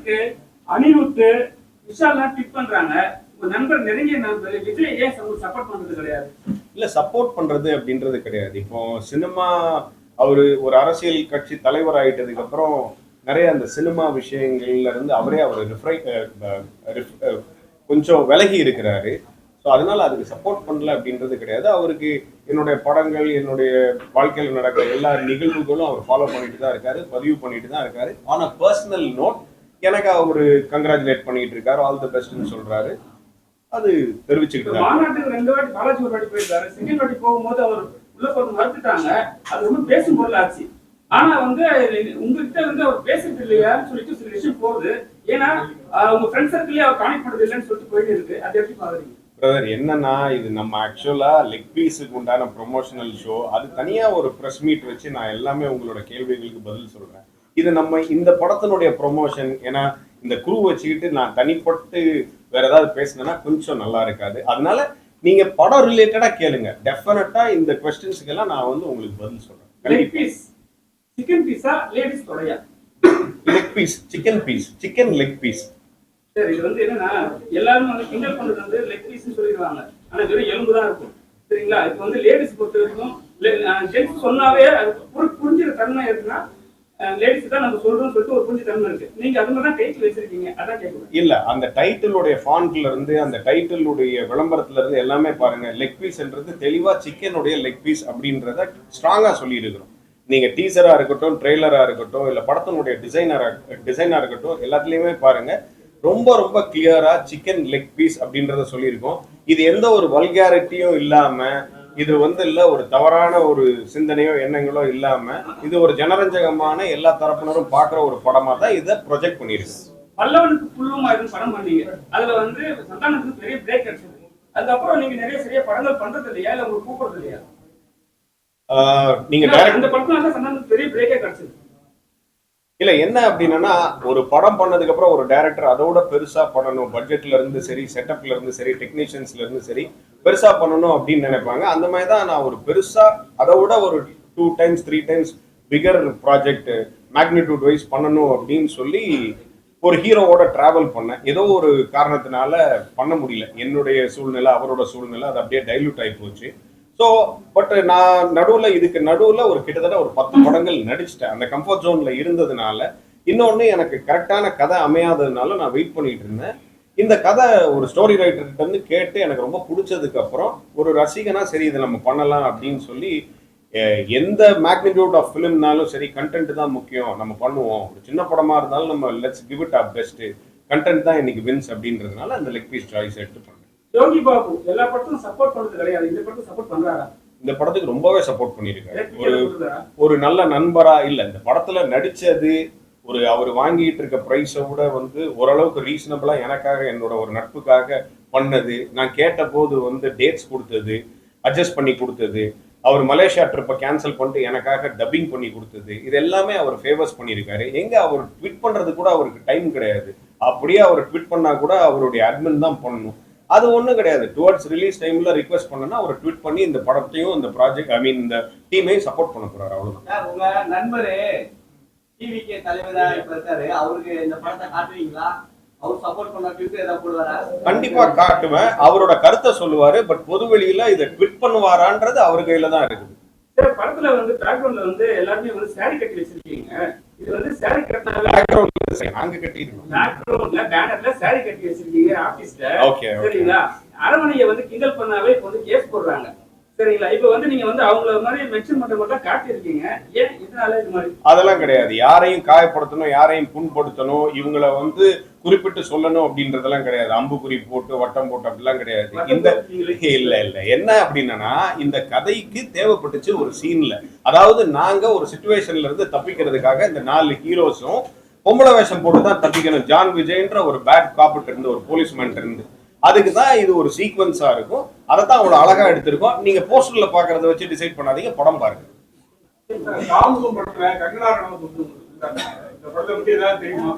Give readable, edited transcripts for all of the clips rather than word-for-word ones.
சொல்லிட்டு அனிருத் விஷால்லாம் ட்வீட் பண்றாங்க. உங்க நண்பர், நெருங்கிய நண்பர் விஜய் ஏன் சப்போர்ட் பண்றது கிடையாது? இல்ல, சப்போர்ட் பண்றது அப்படின்றது கிடையாது. இப்போ சினிமா அவரு ஒரு அரசியல் கட்சி தலைவர் ஆயிட்டதுக்கு அப்புறம் நிறைய அந்த சினிமா விஷயங்கள்ல இருந்து அவர் கொஞ்சம் விலகி இருக்கிறாரு. ஸோ அதனால அதுக்கு சப்போர்ட் பண்ணல அப்படின்றது கிடையாது. அவருக்கு என்னுடைய படங்கள், என்னுடைய வாழ்க்கையில் நடக்கிற எல்லா நிகழ்வுகளும் அவர் ஃபாலோ பண்ணிட்டு தான் இருக்காரு, பதிவு பண்ணிட்டு தான் இருக்காரு. ஆன் அ பர்சனல் நோட் எனக்கு அவரு கங்க்ராச்சுலேட் பண்ணிட்டு இருக்காரு, ஆல் தி பெஸ்ட்னு சொல்றாரு. அது தெரிவிச்சுக்கிட்டு மாநாட்டுக்கு 2 வாட்டி பாலாஜி ஒரு வாட்டி போயிருக்காரு. செகண்ட் வாட்டி போகும்போது அவர் உள்ள போது மறுத்துட்டாங்க. அது ரொம்ப பேசும் பொருள் ஆச்சு. ஆனா உங்ககிட்ட அவர் பேசுறது இல்லையான்னு சொல்லிட்டு சில விஷயம் போகுது. ஏன்னா உங்க ஃப்ரெண்ட் சர்க்கிளே அவர் கான்டெக்ட் பண்றது இல்லைன்னு சொல்லிட்டு போயிட்டு இருக்கு. அது எப்படி பாக்குறீங்க? பிரதர், என்னன்னா இது நம்ம ஆக்சுவலா லெக் பீஸுக்கு உண்டான ப்ரொமோஷனல் ஷோ. அது தனியா ஒரு ப்ரெஸ் மீட் வச்சு நான் எல்லாமே உங்களோட கேள்விகளுக்கு பதில் சொல்றேன். இது நம்ம இந்த படத்தினுடைய ப்ரொமோஷன். ஏன்னா இந்த குரூ வச்சுக்கிட்டு நான் தனிப்பட்டு வேற ஏதாவது பேசினேன்னா கொஞ்சம் நல்லா இருக்காது. அதனால நீங்க படம் ரிலேட்டடா கேளுங்க. டெஃபினட்டா இந்த क्वेश्चंसக்கு எல்லாம் நான் உங்களுக்கு பதில் சொல்றேன். லெக் பீஸ் சிக்கன் பீஸா லேடிஸ் தொடையா? Leg piece, chicken piece, chicken leg piece. சரி, இது என்னன்னா எல்லாரும் கிண்டல் பண்றது லெக் பீஸ்னு சொல்லிடுவாங்க. ஆனா வெறும் எலும்பு தான் இருக்கும். சரிங்களா? இப்போ லேடிஸ் பொறுத்த வரைக்கும் ஜென்ஸ் சொன்னாவே அது புரிஞ்சுற தன்மை இருக்குன்னா லேடிஸ் தான் நம்ம சொல்றோம்னு சொல்லிட்டு ஒரு புரிஞ்சு தன்மை இருக்கு. நீங்க அது மாதிரி தான் டைட்டில் வச்சிருக்கீங்க. அதான் கேட்குறேன். இல்ல, அந்த டைட்டிலுடைய ஃபாண்ட்ல இருந்து, அந்த டைட்டிலுடைய விளம்பரத்துல இருந்து எல்லாமே பாருங்க. லெக் பீஸ்ன்றது தெளிவா சிக்கனுடைய லெக் பீஸ் அப்படின்றத ஸ்ட்ராங்கா சொல்லி இருக்கிறோம். நீங்க டீசரா இருக்கட்டும், ட்ரெய்லரா இருக்கட்டும், இல்ல படத்தினுடைய டிசைனா இருக்கட்டும், எல்லாத்துலயுமே பாருங்க ரொம்ப ரொம்ப கிளியரா சிக்கன் லெக் பீஸ் அப்படின்றத சொல்லியிருக்கோம். இது எந்த ஒரு வல்காரிட்டியும் இல்லாம, இது இல்ல ஒரு தவறான ஒரு சிந்தனையோ எண்ணங்களோ இல்லாம, இது ஒரு ஜனரஞ்சகமான எல்லா தரப்பினரும் பாக்குற ஒரு படமா தான் இதை ப்ரொஜெக்ட் பண்ணிருக்கு. பல்லவனுக்கு புல்லுமா படம் பண்ணீங்க. அதுல சந்தானத்துக்கு பெரிய பிரேக் கிடைச்சது. அதுக்கப்புறம் நீங்க நிறைய சரியா படங்கள் பண்றது இல்லையா, இல்ல உங்களுக்கு கூப்பிடுறது இல்லையா? நீங்க அந்த படத்துல சந்தானத்துக்கு பெரிய பிரேக்கே கிடைச்சது. இல்ல, என்ன அப்படின்னா ஒரு படம் பண்ணதுக்கு அப்புறம் ஒரு டைரக்டர் அதோட பெருசா பண்ணணும், பட்ஜெட்ல இருந்து சரி, செட்டப்ல இருந்து சரி, டெக்னீஷியன்ஸ்ல இருந்து சரி, பெருசா பண்ணணும் அப்படின்னு நினைப்பாங்க. அந்த மாதிரி தான் நான் ஒரு பெருசா அதோட ஒரு 2 times 3 times figure project magnitude wise பண்ணணும் அப்படின்னு சொல்லி ஒரு ஹீரோவோட டிராவல் பண்ணேன். ஏதோ ஒரு காரணத்தினால பண்ண முடியல. என்னுடைய சூழ்நிலை, அவரோட சூழ்நிலை, அது அப்படியே டைல்யூட் ஆகி போச்சு. ஸோ பட் நான் இதுக்கு நடுவில் ஒரு கிட்டத்தட்ட ஒரு 10 படங்கள் நடிச்சிட்டேன். அந்த கம்ஃபர்ட் ஜோன்ல இருந்ததுனால. இன்னொன்று, எனக்கு கரெக்டான கதை அமையாததுனால நான் வெயிட் பண்ணிட்டு இருந்தேன். இந்த கதை ஒரு ஸ்டோரி ரைட்டர்கிட்ட இருந்து கேட்டு எனக்கு ரொம்ப பிடிச்சதுக்கு அப்புறம் ஒரு ரசிகனா சரி இதை நம்ம பண்ணலாம் அப்படின்னு சொல்லி, எந்த மேக்னிடியூட் ஆஃப் ஃபிலிம்னாலும் சரி கண்டென்ட் தான் முக்கியம், நம்ம பண்ணுவோம். ஒரு சின்ன படமா இருந்தாலும் நம்ம let's give it or best, content தான் இன்னைக்கு வின்ஸ் அப்படின்றதுனால அந்த லெக் பீஸ் சாய்ஸ் எடுத்து பண்ணேன். யோகி பாபு எல்லா படத்துக்கும் சப்போர்ட் பண்றது கிடையாது. இந்த படத்துக்கு சப்போர்ட் பண்றாரா? இந்த படத்துக்கு ரொம்பவே சப்போர்ட் பண்ணியிருக்காரு. ஒரு நல்ல நண்பரா. இல்ல, இந்த படத்துல நடிச்சது அவர் வாங்கிட்டு இருக்க பிரைஸை விட ஓரளவுக்கு ரீசனபிளா எனக்காக, என்னோட ஒரு நட்புக்காக பண்ணது. நான் கேட்ட போது டேட்ஸ் கொடுத்தது, அட்ஜஸ்ட் பண்ணி கொடுத்தது. அவர் மலேசியா ட்ரிப்பை கேன்சல் பண்ணிட்டு எனக்காக டப்பிங் பண்ணி கொடுத்தது. இது எல்லாமே அவர் ஃபேவர்ஸ் பண்ணியிருக்காரு. எங்க அவர் ட்வீட் பண்றது கூட அவருக்கு டைம் கிடையாது. அப்படியே அவர் ட்வீட் பண்ணா கூட அவருடைய அட்மின் தான் பண்ணணும். அது ஒன்றும் கிடையாது. டுவர்ட்ஸ் ரிலீஸ் டைம்ல ரிக்வெஸ்ட் பண்ணனா அவர் ட்வீட் பண்ணி இந்த படத்தையும் இந்த ப்ராஜெக்ட் இந்த டீமையும் சப்போர்ட் பண்ண போறாரு. அவ்வளவுதான். உங்க நண்பரு டிவிகே தலைவரா இப்ப இருக்காரு, அவருக்கு இந்த படத்தை காட்டுவீங்களா? அவர் சப்போர்ட் பண்ண ட்வீட் ஏதாவது போடுவாரா? கண்டிப்பா காட்டுவேன். அவரோட கருத்தை சொல்லுவாரு. பட் பொதுவெளியில இதை ட்வீட் பண்ணுவாரான்றது அவர் கையில தான் இருக்குது. படத்துல பேக்ரவுண்ட்ல எல்லாருமே சாரி கட்டி வச்சிருக்கீங்க. இது சாரி கட்டினால பேக்ரவுண்ட்ல நாங்க கட்டிருக்கோம். பேக்ரவுண்ட்ல பேனர்ல சாரி கட்டி வச்சிருக்கீங்க ஆபீஸ்ல. ஓகே, சரிங்களா? அரவணையை கிண்டல் பண்ணாவே கேஸ் போடுறாங்க. சரிங்களா? இப்ப நீங்க அவங்கள மாதிரி மென்ஷன் பண்ற மட்டும் காட்டியிருக்கீங்க. ஏன் இதனால இது மாதிரி? அதெல்லாம் கிடையாது. யாரையும் காயப்படுத்தணும், யாரையும் புண்படுத்தணும், இவங்களை குறிப்பிட்டு சொல்லணும் அப்படின்றதெல்லாம் கிடையாது. அம்புக்குறி போட்டு வட்டம் போட்டு அப்படிலாம் கிடையாது. இந்த இல்ல என்ன அப்படின்னா, இந்த கதைக்கு தேவைப்பட்டுச்சு ஒரு சீன்ல. அதாவது நாங்க ஒரு சிச்சுவேஷன்ல இருந்து தப்பிக்கிறதுக்காக இந்த 4 ஹீரோஸும் பொம்பளை வேஷம் போட்டு தான் தப்பிக்கணும். ஜான் விஜய்ன்ற ஒரு பேட் காப்பிட்டு இருந்து, ஒரு போலீஸ்மேன் இருந்து, அதுக்கு தான் இது ஒரு சீக்வன்ஸா இருக்கும். அதை தான் அவ்வளவு அழகா எடுத்திருக்கோம். நீங்க போஸ்டர்ல பாக்குறத வச்சு டிசைட் பண்ணாதீங்க, படம் பாருங்க.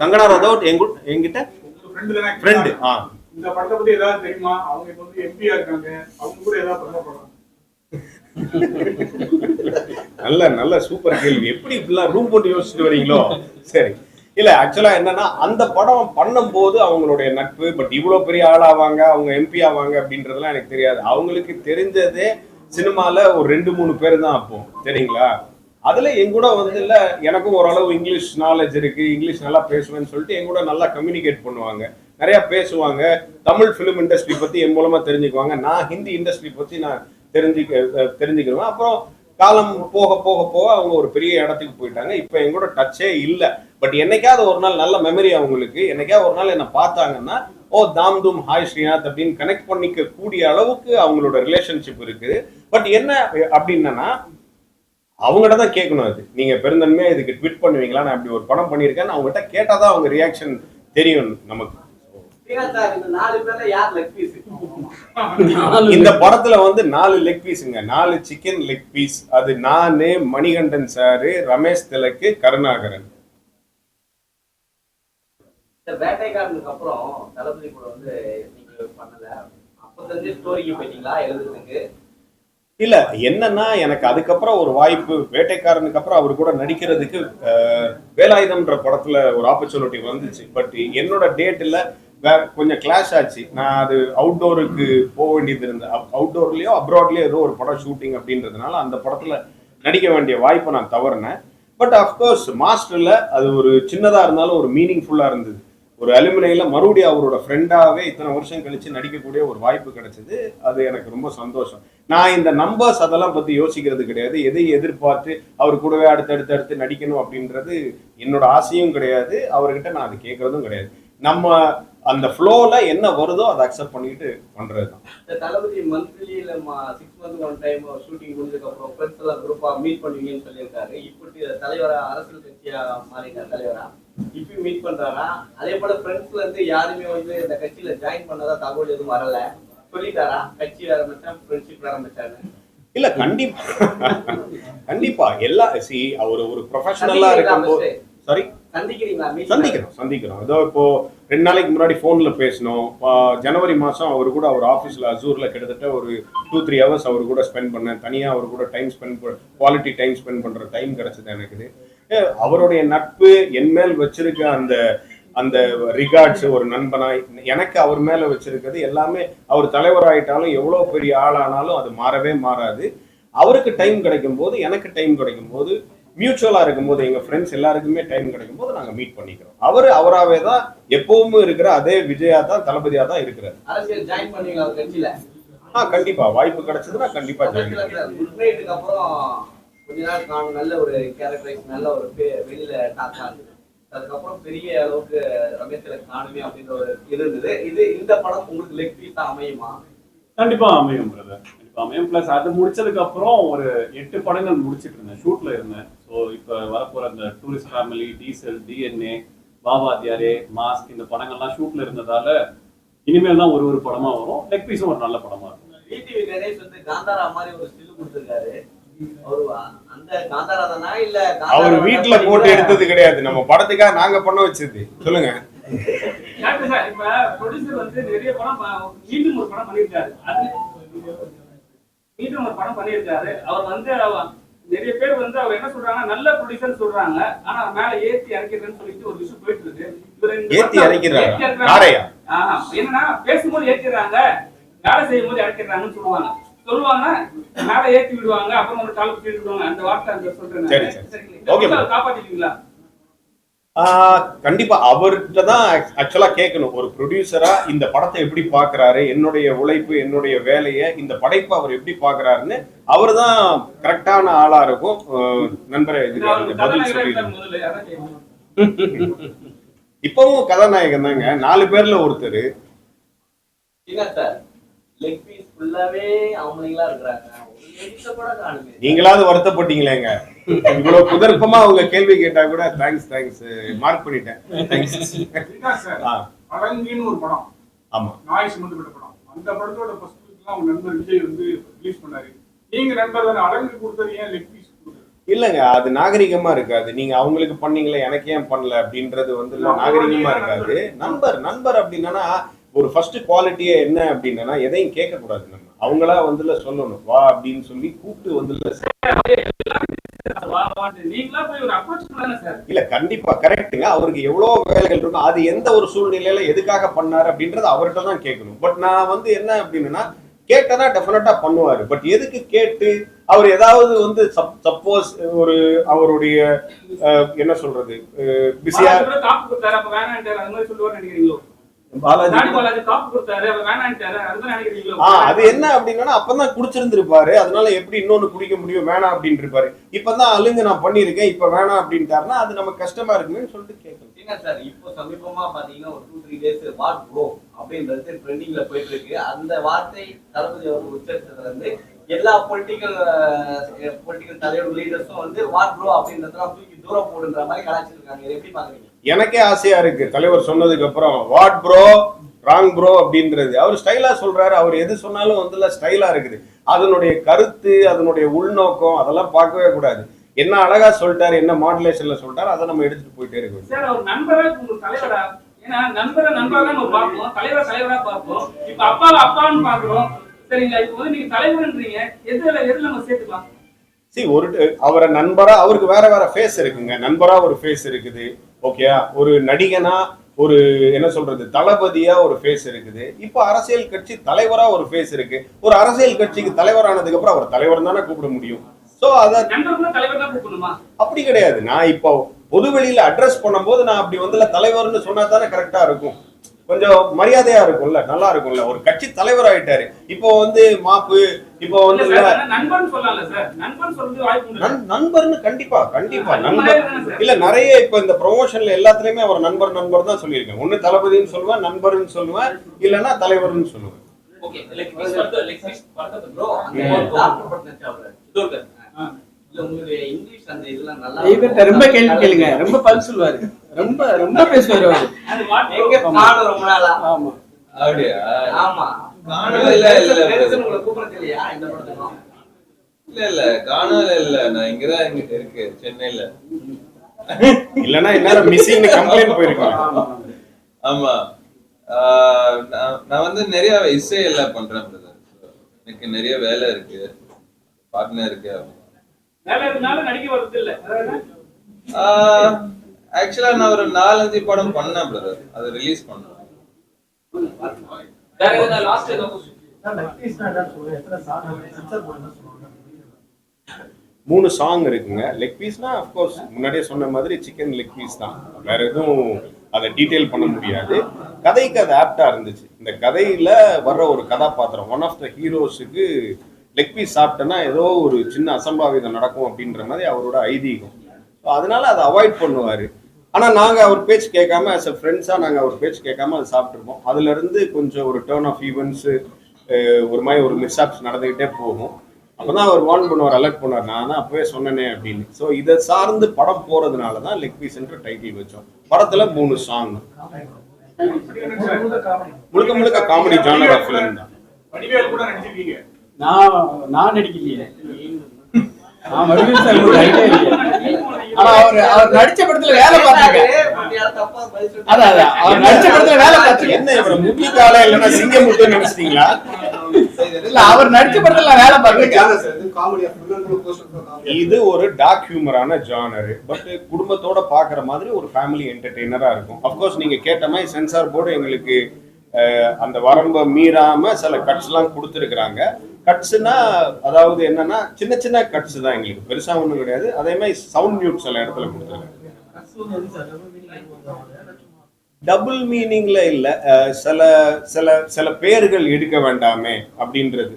கங்கனா ரதோட் என்கிட்ட ஃப்ரெண்ட். இந்த படத்தை பத்தி ஏதாவது தெரியுமா? அவங்க இப்ப எம்பியா இருக்காங்க, அவங்க கூட ஏதாவது பண்ண போறாங்க. நல்ல நல்ல சூப்பர் கேள்வி. எப்படி இப்படிலாம் ரூம் போட்டு யோசிச்சுட்டு வரீங்களோ? சரி, இல்ல ஆக்சுவலா என்னன்னா அந்த படம் பண்ணும்போது அவங்களுடைய நட்பு, பட் இவ்வளவு பெரிய ஆளாவாங்க, அவங்க எம்பி ஆவாங்க அப்படின்றதெல்லாம் எனக்கு தெரியாது. அவங்களுக்கு தெரிஞ்சதே சினிமால ஒரு 2-3 பேர் தான் அப்போ, சரிங்களா? அதுல என் கூட வந்து இல்ல எனக்கும் ஓரளவு இங்கிலீஷ் நாலேஜ் இருக்கு, இங்கிலீஷ் நல்லா பேசுவேன்னு சொல்லிட்டு என் கூட நல்லா கம்யூனிகேட் பண்ணுவாங்க, நிறைய பேசுவாங்க, தமிழ் பிலிம் இண்டஸ்ட்ரி பத்தி என் மூலமா தெரிஞ்சுக்குவாங்க, நான் ஹிந்தி இண்டஸ்ட்ரி பத்தி நான் தெரிஞ்சுக்கிறேன். அப்புறம் காலம் போக போக போக அவங்க ஒரு பெரிய இடத்துக்கு போயிட்டாங்க. இப்ப என் கூட டச்சே இல்லை. பட் என்னைக்காவது ஒரு நாள் நல்ல மெமரி அவங்களுக்கு, என்னைக்காவது ஒரு நாள் என்ன பார்த்தாங்கன்னா ஓ தாம் தூம் ஹாய் ஸ்ரீநாத் அப்படின்னு கனெக்ட் பண்ணிக்க கூடிய அளவுக்கு அவங்களோட ரிலேஷன்ஷிப் இருக்குது. பட் என்ன அப்படின்னா அவங்ககிட்ட தான் கேட்கணும். அது நீங்க பெருந்தன்மையா இதுக்கு ட்வீட் பண்ணுவீங்களா, நான் இப்படி ஒரு படம் பண்ணியிருக்கேன்னு அவங்ககிட்ட கேட்டாதான் அவங்க ரியாக்ஷன் தெரியும் நமக்கு. இந்த படத்துல வந்து 4 லெக் பீஸுங்க, 4 சிக்கன் லெக் பீஸ். அது நானு, மணிகண்டன் சாரு, ரமேஷ் திலக்கு, கருணாகரன். வேட்டைக்காரனுக்கு அப்புறம் தளபதி கூட வந்து நீங்க பண்ணல, அப்ப ஸ்டோரிக்கு போயிட்டீங்களா எழுதுறதுக்கு? இல்ல என்னன்னா எனக்கு அதுக்கப்புறம் ஒரு வாய்ப்பு, வேட்டைக்காரனுக்கு அப்புறம் அவர் கூட நடிக்கிறதுக்கு வேலாயுதம்ன்ற படத்துல ஒரு ஆப்பர்ச்சுனிட்டி வந்துச்சு. பட் என்னோட டேட்ல கொஞ்சம் கிளாஷ் ஆச்சு. நான் அது அவுட்டோருக்கு போக வேண்டியது இருந்தது, அவுட்டோர்லயோ அப்ராட்லயோ ஏதோ ஒரு படம் ஷூட்டிங் அப்படின்றதுனால அந்த படத்துல நடிக்க வேண்டிய வாய்ப்பை நான் தவறினேன். பட் அஃப்கோர்ஸ் மாஸ்டர்ல அது ஒரு சின்னதா இருந்தாலும் ஒரு மீனிங்ஃபுல்லா இருந்தது. ஒரு அலுமினியில மறுபடியும் அவரோட ஃப்ரெண்டாவே இத்தனை வருஷம் கழிச்சு நடிக்கக்கூடிய ஒரு வாய்ப்பு கிடைச்சது. அது எனக்கு ரொம்ப சந்தோஷம். நான் இந்த நம்பர்ஸ் அதெல்லாம் பத்தி யோசிக்கிறது கிடையாது. எதை எதிர்பார்த்து அவர் கூடவே அடுத்தடுத்து நடிக்கணும் அப்படின்றது என்னோட ஆசையும் கிடையாது, அவர்கிட்ட நான் அது கேட்கறதும் கிடையாது. நம்ம அந்த ஃப்ளோல என்ன வருதோ அதை அக்செப்ட் பண்ணிட்டு பண்றதுதான். Thalapathy monthly 6 months one time shooting முடிஞ்சதுக்கு அப்புறம் ஃப்ரெண்ட்ஸ் எல்லாம் குரூப்பா மீட் பண்ணுவீங்கன்னு சொல்லியிருக்காரு. இப்படி தலைவரா, அரசியல் கட்சியா மாறிட்டார் தலைவரா, இப்பயும் மீட் பண்றாரா? அதே போல ஃப்ரெண்ட்ஸ்ல இருந்து யாருமே வந்து இந்த கட்சியில ஜாயின் பண்ணதா தகவல் எதுவும் வரல, சொல்லிட்டாரா கட்சி ஆரம்பிச்சா ஃப்ரெண்ட்ஷிப் ஆரம்பிச்சாரு? இல்ல கண்டிப்பா கண்டிப்பா எல்லா அவர் ஒரு ப்ரொஃபஷனலா இருக்கும்போது சாரி சந்திக்கிறோம். அதோ இப்போ 2 நாளைக்கு முன்னாடி போன்ல பேசணும். ஜனவரி மாசம் அவர் கூட அவர் ஆபீஸ்ல அசூர்ல கிட்டத்தட்ட ஒரு 2-3 ஹவர்ஸ் அவர் கூட ஸ்பெண்ட் பண்ணேன். தனியா அவர் கூட குவாலிட்டி டைம் ஸ்பெண்ட் பண்ற டைம் கிடைச்சது எனக்கு. அவருடைய நட்பு என் மேல் வச்சிருக்க அந்த அந்த ரிகார்ட்ஸ், ஒரு நண்பனா எனக்கு அவர் மேல வச்சிருக்கிறது எல்லாமே, அவர் தலைவராயிட்டாலும் எவ்வளவு பெரிய ஆளானாலும் அது மாறவே மாறாது. அவருக்கு டைம் கிடைக்கும் போது, எனக்கு டைம் கிடைக்கும் போது, மியூச்சுவலா இருக்கும் போது, எங்க ஃப்ரெண்ட்ஸ் எல்லாருக்குமே டைம் கிடைக்கும் போது நாங்க மீட் பண்ணிக்கிறோம். அவராவே தான் எப்பவுமே இருக்கிற அதே விஜயா தான், தளபதியா தான் இருக்கிறார். அரசியல் ஜாயின் பண்ணீங்களா கட்சியில? கண்டிப்பா வாய்ப்பு கிடைச்சதுன்னா கண்டிப்பா ஜாயின் பண்ணுவேன். குட் நைட்டுக்கு அப்புறம் கொஞ்ச நாள் காணும் நல்ல ஒரு கேரக்டரைஸ், நல்ல ஒரு வெளியில டாக்கா இருந்தது. அதுக்கப்புறம் பெரிய அளவுக்கு ரமேஷ்ல காணுமே அப்படின்ற ஒரு இருந்தது. இந்த படம் உங்களுக்கு லெக் பீஸா அமையுமா? கண்டிப்பா அமையும் பிரதர், கண்டிப்பா அமையும். பிளஸ் அது முடிச்சதுக்கு அப்புறம் ஒரு 8 படங்கள் முடிச்சிட்டு இருந்தேன், ஷூட்ல இருந்தேன். ஸோ இப்போ வரப்போற அந்த டூரிஸ்ட் ஃபேமிலி, டீசல், டிஎன்ஏ, பாபாத்தியாரே, மாஸ்க், இந்த படங்கள்லாம் ஷூட்ல இருந்ததால இனிமேல் தான் ஒரு படமா வரும். லெக் பீஸும் ஒரு நல்ல படமா இருக்கும். டிடிவி கணேஷ் வந்து காந்தாரா மாதிரி ஒரு ஸ்டில் கொடுத்திருக்காரு. அவர் வீட்டுல போட்டு எடுத்தது கிடையாது, நம்ம படத்துக்காக நாங்க பண்ண வச்சது. சொல்லுங்க. இப்ப ப்ரொடியூசர் வந்து நிறைய படம் மீண்டும் ஒரு படம் பண்ணியிருக்காரு. அவர் வந்து நிறைய பேர் வந்து அவர் என்ன சொல்றாங்க, நல்ல ப்ரொடியூசர் சொல்றாங்க, ஆனா மேல ஏத்தி இறக்கிறதுன்னு சொல்லிட்டு ஒரு விஷயம் போயிட்டு இருக்கு. ஏத்தி இறக்கிறாங்க என்னன்னா பேசும்போது ஏத்திடுறாங்க, வேலை செய்யும் போது இறக்கிறாங்கன்னு சொல்லுவாங்க, மேல ஏத்தி விடுவாங்க, அப்புறம் ஒரு கால பிடிச்சி விடுவாங்க. அந்த வார்த்தை அங்க சொல்றேன். காப்பாத்திட்டீங்களா? கண்டிப்பா அவர்கிட்ட தான் ஆக்சுவலா கேட்கணும். ஒரு ப்ரொடியூசரா இந்த படத்தை எப்படி பாக்குறாரு, என்னுடைய உழைப்பு, என்னுடைய வேலையை, இந்த படைப்பு அவர் எப்படி பாக்குறாருன்னு அவர் தான் கரெக்டான ஆளா இருக்கும். நண்பரே பதில் சொல்லி இப்பவும் கதாநாயகன் தாங்க, 4 பேர்ல ஒருத்தர். நீங்களாவது வருத்தப்பட்டீங்களேங்க, இவ்வளவு குதர்ப்பமா அவங்க கேள்வி கேட்டா கூட தேங்க்ஸ் மார்க் பண்ணிட்டேன். அடங்கின்னு ஒரு படம், ஆமா, நாய் சம்பந்தப்பட்ட படம். அந்த படத்தோட ஃபர்ஸ்ட் லுக்லாம் உங்க நண்பர் விஜய் வந்து ரிலீஸ் பண்ணாரு. நீங்க நண்பர் தானே, அடங்கு கொடுத்தது ஏன் லெக் பீஸ் கொடுத்தது? இல்லங்க, அது நாகரிகமா இருக்காது. நீங்க அவங்களுக்கு பண்ணீங்களே எனக்கு ஏன் பண்ணல அப்படின்றது வந்து நாகரிகமா இருக்காது. நண்பர் அப்படின்னா ஒரு ஃபர்ஸ்ட் குவாலிட்டியே என்ன அப்படின்னா எதையும் கேட்க கூடாது. நம்ம அவங்களா வந்து சொல்லணும், வா அப்படின்னு சொல்லி கூப்பிட்டு வந்து நீங்களா போய் ஒரு அப்ரோச் பண்ணல சார். இல்ல கண்டிப்பா கரெக்ட்டுங்க. அவருக்கு எவ்வளவு வேலைகள் இருக்கும், அது எந்த ஒரு சூழ்நிலையில எதுக்காக பண்ணாரு அப்படின்றது அவர்கிட்ட தான் கேட்கணும். பட் நான் வந்து என்ன அப்படின்னா கேட்டனா டெஃபினட்டா பண்ணுவாரு. பட் எதுக்கு கேட்டு அவர் ஏதாவது வந்து சப்போஸ் ஒரு அவருடைய என்ன சொல்றது பிஸியா காப்பு கொடுத்தாரு அப்ப வேணான்ட்டாரு அந்த மாதிரி சொல்லுவாரு நினைக்கிறீங்களோ? பாலாஜி காப்பு கொடுத்தாரு அப்ப வேணான்ட்டாரு அதுதான் நினைக்கிறீங்களோ? அது என்ன அப்படின்னா அப்பதான் குடிச்சிருந்திருப்பாரு, அதனால எப்படி இன்னொன்னு குடிக்க முடியும் வேணாம் அப்படின்னு இருப்பாரு. இப்பதான் அழுங்க நான் பண்ணிருக்கேன் இப்ப வேணாம் அப்படின்ட்டாருன்னா அது நமக்கு கஷ்டமா இருக்குன்னு சொல்லிட்டு கேட்கணும். என்ன சார் இப்போ சமீபமா பாத்தீங்கன்னா ஒரு 2-3 டேஸ் வாட் ப்ரோ அப்படின்றது ட்ரெண்டிங்ல போயிட்டு இருக்கு. அந்த வார்த்தை தளபதி அவர்கள் உச்சரித்ததுல இருந்து எல்லா பொலிட்டிக்கல் தலைவர் லீடர்ஸும் வந்து வாட் ப்ரோ அப்படின்றதெல்லாம் தூக்கி தூரம் போடுன்ற மாதிரி கலாச்சிருக்காங்க. இதை எப்படி பாக்குறீங்க? எனக்கே ஆசையா இருக்கு தலைவர் சொன்னதுக்கு அப்புறம் வாட் ப்ரோ ராங் ப்ரோ அப்படின்றது அவர் ஸ்டைலா சொல்றாரு. அவர் எது சொன்னாலும் வந்து ஸ்டைலா இருக்குது. அதனுடைய கருத்து அதனுடைய உள்நோக்கம் அதெல்லாம் பார்க்கவே கூடாது. என்ன அழகா சொல்லிட்டாரு, என்ன மாடுலேஷன்ல சொல்லிட்டாரு, அதை நம்ம எடுத்துட்டு போயிட்டே இருக்கோம். சார் அவர் நண்பரா உங்களுக்கு தலைவரா? ஏன்னா நண்பரை நண்பரா நம்ம பார்ப்போம், தலைவரா பார்ப்போம், இப்ப அப்பான்னு பாக்குறோம். சரிங்களா? இப்ப வந்து நீங்க தலைவர்ன்றீங்க, எதுல நம்ம சேர்த்துக்கலாம்? ஒரு அவரை நண்பரா அவருக்கு வேற வேற ஃபேஸ் இருக்குங்க. நண்பரா ஒரு ஃபேஸ் இருக்குது, ஓகேயா. ஒரு நடிகனா ஒரு என்ன சொல்றது தளபதியா ஒரு ஃபேஸ் இருக்குது. இப்போ அரசியல் கட்சி தலைவரா ஒரு ஃபேஸ் இருக்கு. ஒரு அரசியல் கட்சிக்கு தலைவரானதுக்கு அப்புறம் அவர் தலைவர் தானே கூப்பிட முடியும். சோ அத தலைவர் தான் கூப்பிடணுமா? அப்படி கிடையாது. நான் இப்போ பொதுவெளியில அட்ரஸ் பண்ணும்போது நான் அப்படி வந்து தலைவர்னு சொன்னா தானே கரெக்டா இருக்கும், கொஞ்சம் மரியாதையா இருக்கும்ல, நல்லா இருக்கும்ல. ஒரு கட்சி தலைவர் ஆயிட்டாரு, இப்போ வந்து மாப்பு இப்போ வந்து நண்பர்னு சொல்லல சார். நண்பர்னு சொல்றது வாய்ப்பு நண்பர்னு கண்டிப்பா நண்பர் இல்ல. நிறைய இப்போ இந்த ப்ரொமோஷன்ல எல்லாத்துலயுமே அவர் நண்பர் தான் சொல்லியிருக்கேன். ஒண்ணு தளபதினு சொல்லுவேன், நண்பர்னு சொல்லுவேன், இல்லன்னா தலைவர்னு சொல்லுவேன். ஓகே லைக் பீஸ் பண்றது ப்ரோ. அந்த டாக்டர் பட்னச்சா அவரு இதுர்கர் இல்ல உங்களுக்கு இங்கிலீஷ் அந்த இதெல்லாம் நல்லா இவர்ட்ட ரொம்ப கேள்வி கேளுங்க, ரொம்ப பதில் சொல்வாரு, ரொம்ப ரொம்ப பேசுவாரு அவரு. எங்க காணோம் ரொம்ப நாளா? ஆமா அப்படியே ஆமா காணோம். இல்ல உங்களுக்கு கூப்பிடுறது இல்லையா இந்த படத்துக்கு? இல்ல காணோம் இல்ல, நான் இங்கதான் இருக்கு சென்னையில. இல்லன்னா என்ன மிஸ்ஸிங் கம்ப்ளைன்ட் போயிருக்கேன். ஆமா நான் வந்து நிறைய இசை எல்லாம் பண்றேன் பிரதர். எனக்கு நிறைய வேலை இருக்கு, பார்ட்னர் இருக்கு. வேலை இருந்தாலும் நடிக்க வரது இல்ல. ஆக்சுவலா நான் ஒரு 4-5 படம் பண்ணேன் பிரதர், அதை ரிலீஸ் பண்ணேன். வேற ஏதாவது லாஸ்ட் ஏதாவது 3 சாங் இருக்குங்க. லெக் பீஸ்னா அஃப்கோர்ஸ் முன்னாடியே சொன்ன மாதிரி சிக்கன் லெக் பீஸ் தான், வேற எதுவும் அதை டீட்டெயில் பண்ண முடியாது. கதைக்கு அது ஆப்டா இருந்துச்சு. இந்த கதையில வர்ற ஒரு கதாபாத்திரம் ஒன் ஆஃப் த ஹீரோஸுக்கு லெக் பீஸ் சாப்பிட்டேன்னா ஏதோ ஒரு சின்ன அசம்பாவிதம் நடக்கும் அப்படின்ற மாதிரி அவரோட ஐதீகம். அதனால அதை அவாய்ட் பண்ணுவாரு. ஆனா நாங்க அவர் பேச்சு கேட்காம ஆஸ் அ ஃப்ரெண்ட்ஸா நாங்க அவர் பேச்சு கேட்காம அதை சாப்பிட்டுருப்போம். அதுல இருந்து கொஞ்சம் ஒரு டர்ன் ஆஃப் ஈவெண்ட்ஸ் ஒரு மாதிரி ஒரு மிஸ்ஆப்ஸ் நடந்துகிட்டே போகும். அப்பதான் அவர் வார்ன் பண்ணுவார், அலர்ட் பண்ணுவார், நான் தான் அப்பவே சொன்னேனே அப்படின்னு. ஸோ இதை சார்ந்து படம் போறதுனால தான் லெக் பீஸ் என்ற டைட்டில் வச்சோம். படத்துல 3 சாங் முழுக்க காமெடி ஜானர் ஆஃப் ஃபிலிம் தான். வடிவேல் கூட நடிச்சிருக்கீங்க. நான் நடிக்கலையே, நான் வடிவேல் சார் கூட நடிக்கவே இல்லையே. ஆனா அவர் நடிச்ச படத்துல வேலை பார்த்திருக்கேன். அதான் அவர் நடிச்ச படத்துல வேலை பார்த்திருக்கேன். என்ன இவர முக்கியக்கால இல்லைன்னா சிங்கமுத்து நினைச்சிட்டீங்களா? இல்ல அவர் நடிச்ச படத்துல வேலை பார்த்திருக்கேன். இது ஒரு டார்க் ஹியூமரான ஜானர், பட் குடும்பத்தோட பாக்குற மாதிரி ஒரு ஃபேமிலி என்டர்டெய்னரா இருக்கும். அப்கோர்ஸ் நீங்க கேட்ட மாதிரி சென்சார் போர்டு எங்களுக்கு அந்த வரம்பை மீறாம சில கட்ஸ் எல்லாம் கொடுத்துருக்குறாங்க. கட்ஸ்னா அதாவது என்னன்னா சின்ன சின்ன கட்ஸ் தான், எங்களுக்கு பெருசா ஒண்ணும் கிடையாது. அதே மாதிரி சவுண்ட் மியூட் சில இடத்துல கொடுத்துருக்காங்க. டபுள் மீனிங்ல இல்ல, சில சில சில பேர்கள் எடுக்க வேண்டாமே அப்படின்றது.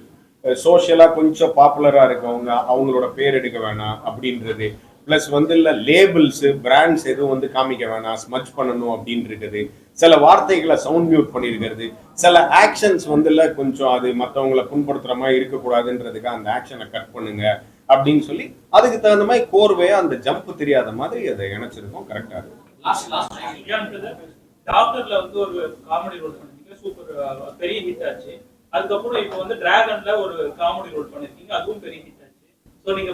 சோஷியலா கொஞ்சம் பாப்புலரா இருக்கவங்க அவங்களோட பேர் எடுக்க வேணாம் அப்படின்றது. பிளஸ் வந்து இல்ல லேபிள்ஸ் பிராண்ட்ஸ் எதுவும் வந்து காமிக்க வேணாம், ஸ்மச் பண்ணணும் அப்படின்னு இருக்குது. சில வார்த்தைகளை சவுண்ட் மியூட் பண்ணியிருக்கிறது. சில ஆக்ஷன்ஸ் வந்து இல்ல கொஞ்சம் அது மற்றவங்களை புண்படுத்துற மாதிரி இருக்கக்கூடாதுன்றதுக்கு அந்த ஆக்ஷனை கட் பண்ணுங்க அப்படின்னு சொல்லி அதுக்கு தகுந்த மாதிரி கோர்வையா அந்த ஜம்ப் தெரியாத மாதிரி அதை இணைச்சிருக்கோம். கரெக்டா இருக்கும். டாக்டர்ல வந்து ஒரு காமெடி ரோல் பண்ணிருக்கீங்க, சூப்பர் பெரிய ஹிட் ஆச்சு. அதுக்கப்புறம் இப்போ வந்து டிராகன்ல ஒரு காமெடி ரோல் பண்ணிருக்கீங்க, அதுவும் பெரிய ஹிட் ஆச்சு. ஸோ நீங்க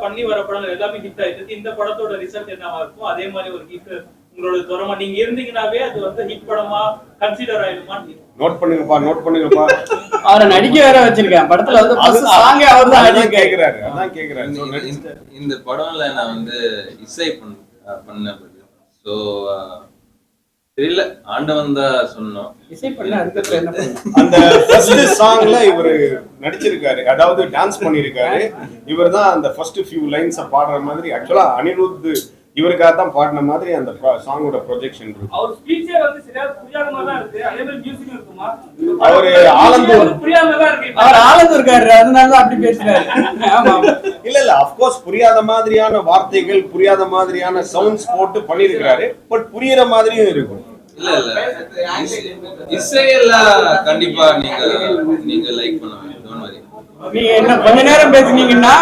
பண்ணி வர படங்கள் எல்லாமே ஹிட் ஆயிருக்கு. இந்த படத்தோட ரிசல்ட் என்னவா இருக்கும்? அதே மாதிரி ஒரு ஹிட் உங்களோட துறமா நீங்க இருந்தீங்கன்னாவே அது வந்து ஹிட் படமா கன்சிடர் ஆயிடுமா? நோட் பண்ணுங்கப்பா. அவரை நடிக்க வேற வச்சிருக்கேன் படத்துல வந்து first song அவர் தான் அதான் கேக்குறாரு. So, இந்த படம்ல நான் வந்து இசை பண்ணேன். ஸோ தெரியல, ஆண்டவன் தான் சொன்னோம். இசை பண்ண அதுக்கப்புறம் என்ன பண்ண அந்த ஃபர்ஸ்ட் சாங்ல இவரு நடிச்சிருக்காரு, அதாவது டான்ஸ் பண்ணிருக்காரு. இவர் தான் அந்த ஃபர்ஸ்ட் ஃபியூ லைன்ஸ் பாடுற மாதிரி. ஆக்சுவலா அனிருத் இவருக்காக தான் பாடின மாதிரி அந்த சாங்கோட ப்ரொஜெக்ஷன் இருக்கு. அவர் ஸ்பீச்சே வந்து சரியா புரியாத மாதிரி தான் இருக்கு. அதே மாதிரி மியூசிக் இருக்குமா? அவரு ஆலந்தூர் புரியாத மாதிரி தான் இருக்கு. அவர் ஆலந்தூர் இருக்காரு, அதனால தான் அப்படி பேசுறாரு. ஆமா இல்ல அப்கோர்ஸ் புரியாத மாதிரியான வார்த்தைகள், புரியாத மாதிரியான சவுண்ட்ஸ் போட்டு பண்ணிருக்காரு. பட் புரியுற மாதிரியும் இருக்கும். இல்ல இசையெல்லாம் கண்டிப்பா நீங்க லைக் பண்ணுவீங்க. Don't worry. நீங்க என்ன கொஞ்ச நேரம் பேசுனீங்கன்னா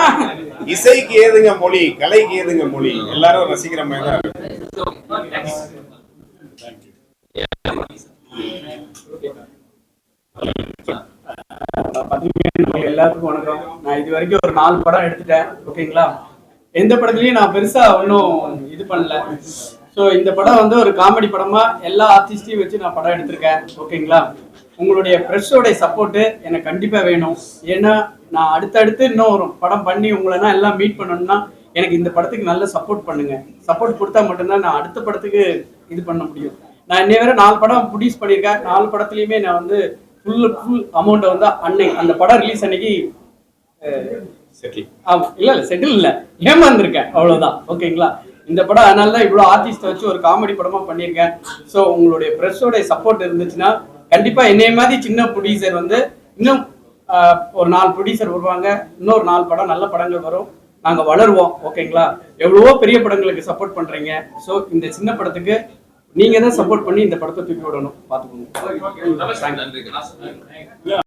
இசைக்கு ஏதுங்க மொழி, கலைக்கு ஏதுங்க மொழி, எல்லாரும் ரசிக்கிற மாதிரி தான் இருக்கு. எல்லாத்துக்கும் வணக்கம். நான் இது வரைக்கும் ஒரு 4 படம் எடுத்துட்டேன். ஓகேங்களா, எந்த படத்துலயும் நான் பெருசா ஒன்றும் இது பண்ணல. ஸோ இந்த படம் வந்து ஒரு காமெடி படமா எல்லா ஆர்டிஸ்டையும் வச்சு நான் படம் எடுத்திருக்கேன். ஓகேங்களா, உங்களுடைய ப்ரெஷ்ஷோட சப்போர்ட்டு எனக்கு கண்டிப்பா வேணும். ஏன்னா நான் அடுத்தடுத்து இன்னும் ஒரு படம் பண்ணி உங்களெல்லாம் எல்லாம் மீட் பண்ணணும்னா எனக்கு இந்த படத்துக்கு நல்ல சப்போர்ட் பண்ணுங்க. சப்போர்ட் கொடுத்தா மட்டும்தான் நான் அடுத்த படத்துக்கு இது பண்ண முடியும். நான் இன்னை வரை 4 படம் ப்ரொடியூஸ் பண்ணியிருக்கேன். 4 படத்துலையுமே நான் வந்து ஃபுல் அமௌண்ட்டை வந்து அந்த படம் ரிலீஸ் அன்னைக்கு ஆமா இல்ல செட்டில் இல்ல ஏமாந்துருக்கேன், அவ்வளவுதான். ஓகேங்களா, இந்த படம் அதனால தான் இவ்வளோ ஆர்டிஸ்ட் வச்சு ஒரு காமெடி படமா பண்ணியிருக்கேன். ஸோ உங்களுடைய ப்ரெஸ்ஸோட சப்போர்ட் இருந்துச்சுன்னா கண்டிப்பா என்னைய மாதிரி சின்ன ப்ரொடியூசர் வந்து இன்னும் ஒரு 4 ப்ரொடியூசர் வருவாங்க. இன்னொரு 4 படம் நல்ல படங்கள் வரும். நாங்க வளருவோம். ஓகேங்களா, எவ்வளவோ பெரிய படங்களுக்கு சப்போர்ட் பண்றீங்க. ஸோ இந்த சின்ன படத்துக்கு நீங்க தான் சப்போர்ட் பண்ணி இந்த படத்தை தூக்கி விடணும். பாத்துக்கோங்க. நன்றி.